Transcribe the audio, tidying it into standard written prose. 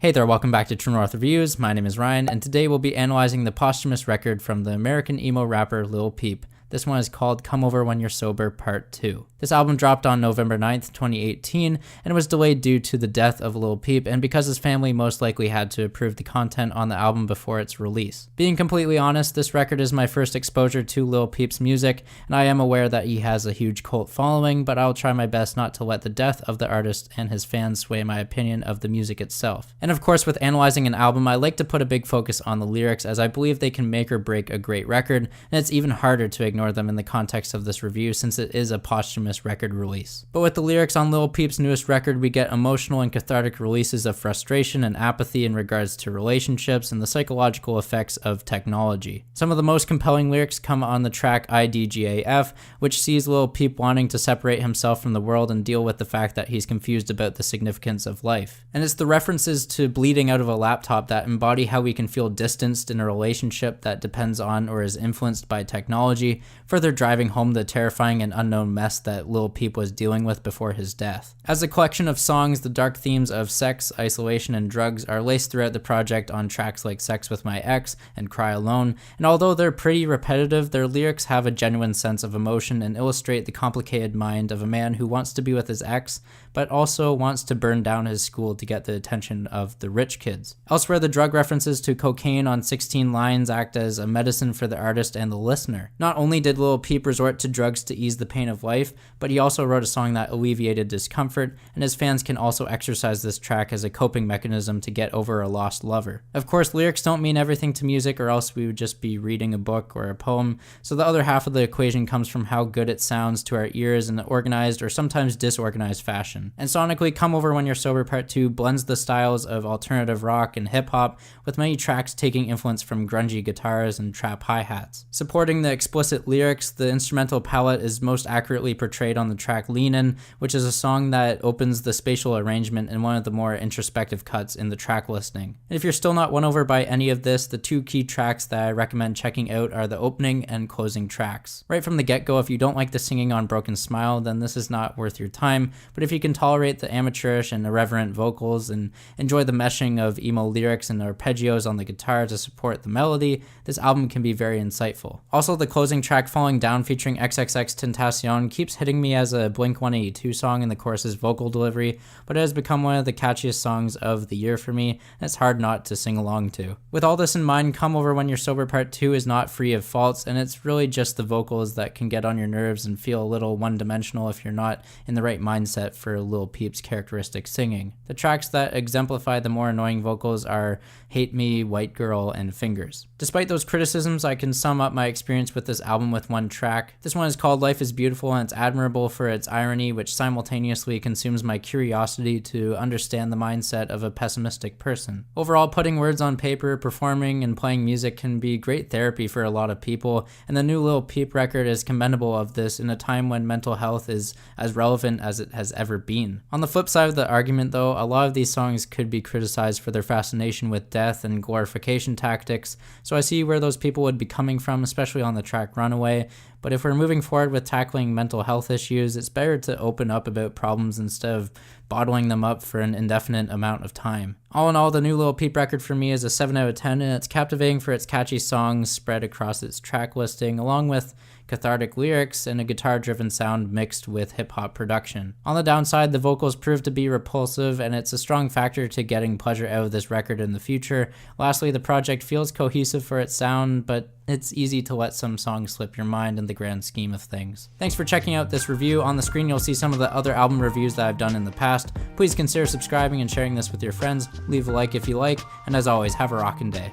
Hey there, welcome back to True North Reviews. My name is Ryan, and today we'll be analyzing the posthumous record from the American emo rapper Lil Peep. This one is called Come Over When You're Sober Part 2. This album dropped on November 9th, 2018, and was delayed due to the death of Lil Peep and because his family most likely had to approve the content on the album before its release. Being completely honest, this record is my first exposure to Lil Peep's music, and I am aware that he has a huge cult following, but I'll try my best not to let the death of the artist and his fans sway my opinion of the music itself. And of course, with analyzing an album, I like to put a big focus on the lyrics as I believe they can make or break a great record, and it's even harder to ignore them in the context of this review since it is a posthumous record release. But with the lyrics on Lil Peep's newest record, we get emotional and cathartic releases of frustration and apathy in regards to relationships and the psychological effects of technology. Some of the most compelling lyrics come on the track Idgaf, which sees Lil Peep wanting to separate himself from the world and deal with the fact that he's confused about the significance of life. And it's the references to bleeding out of a laptop that embody how we can feel distanced in a relationship that depends on or is influenced by technology, further driving home the terrifying and unknown mess that Lil Peep was dealing with before his death. As a collection of songs, the dark themes of sex, isolation, and drugs are laced throughout the project on tracks like Sex With My Ex and Cry Alone, and although they're pretty repetitive, their lyrics have a genuine sense of emotion and illustrate the complicated mind of a man who wants to be with his ex, but also wants to burn down his school to get the attention of the rich kids. Elsewhere, the drug references to cocaine on 16 lines act as a medicine for the artist and the listener. Not only did Lil Peep resort to drugs to ease the pain of life, but he also wrote a song that alleviated discomfort, and his fans can also exercise this track as a coping mechanism to get over a lost lover. Of course, lyrics don't mean everything to music, or else we would just be reading a book or a poem, so the other half of the equation comes from how good it sounds to our ears in an organized or sometimes disorganized fashion. And sonically, Come Over When You're Sober Part 2 blends the styles of alternative rock and hip-hop, with many tracks taking influence from grungy guitars and trap hi-hats. Supporting the explicit lyrics, the instrumental palette is most accurately portrayed on the track Leanin', which is a song that opens the spatial arrangement in one of the more introspective cuts in the track listing. And if you're still not won over by any of this, the two key tracks that I recommend checking out are the opening and closing tracks. Right from the get-go, if you don't like the singing on Broken Smile, then this is not worth your time, but if you can tolerate the amateurish and irreverent vocals and enjoy the meshing of emo lyrics and arpeggios on the guitar to support the melody, this album can be very insightful. Also, the closing track Falling Down featuring XXXTentacion keeps hitting me as a Blink-182 song in the chorus's vocal delivery, but it has become one of the catchiest songs of the year for me, and it's hard not to sing along to. With all this in mind, Come Over When You're Sober Part 2 is not free of faults, and it's really just the vocals that can get on your nerves and feel a little one-dimensional if you're not in the right mindset for Lil Peep's characteristic singing. The tracks that exemplify the more annoying vocals are Hate Me, White Girl, and Fingers. Despite those criticisms, I can sum up my experience with this album with one track. This one is called Life is Beautiful, and it's admirable for its irony, which simultaneously consumes my curiosity to understand the mindset of a pessimistic person. Overall, putting words on paper, performing, and playing music can be great therapy for a lot of people, and the new Lil Peep record is commendable of this in a time when mental health is as relevant as it has ever been. On the flip side of the argument though, a lot of these songs could be criticized for their fascination with death and glorification tactics, so I see where those people would be coming from, especially on the track Runaway, but if we're moving forward with tackling mental health issues, it's better to open up about problems instead of bottling them up for an indefinite amount of time. All in all, the new Lil Peep record for me is a 7 out of 10, and it's captivating for its catchy songs spread across its track listing, along with cathartic lyrics and a guitar-driven sound mixed with hip-hop production. On the downside, the vocals prove to be repulsive, and it's a strong factor to getting pleasure out of this record in the future. Lastly, the project feels cohesive for its sound, but it's easy to let some songs slip your mind in the grand scheme of things. Thanks for checking out this review. On the screen, you'll see some of the other album reviews that I've done in the past. Please consider subscribing and sharing this with your friends. Leave a like if you like, and as always, have a rockin' day.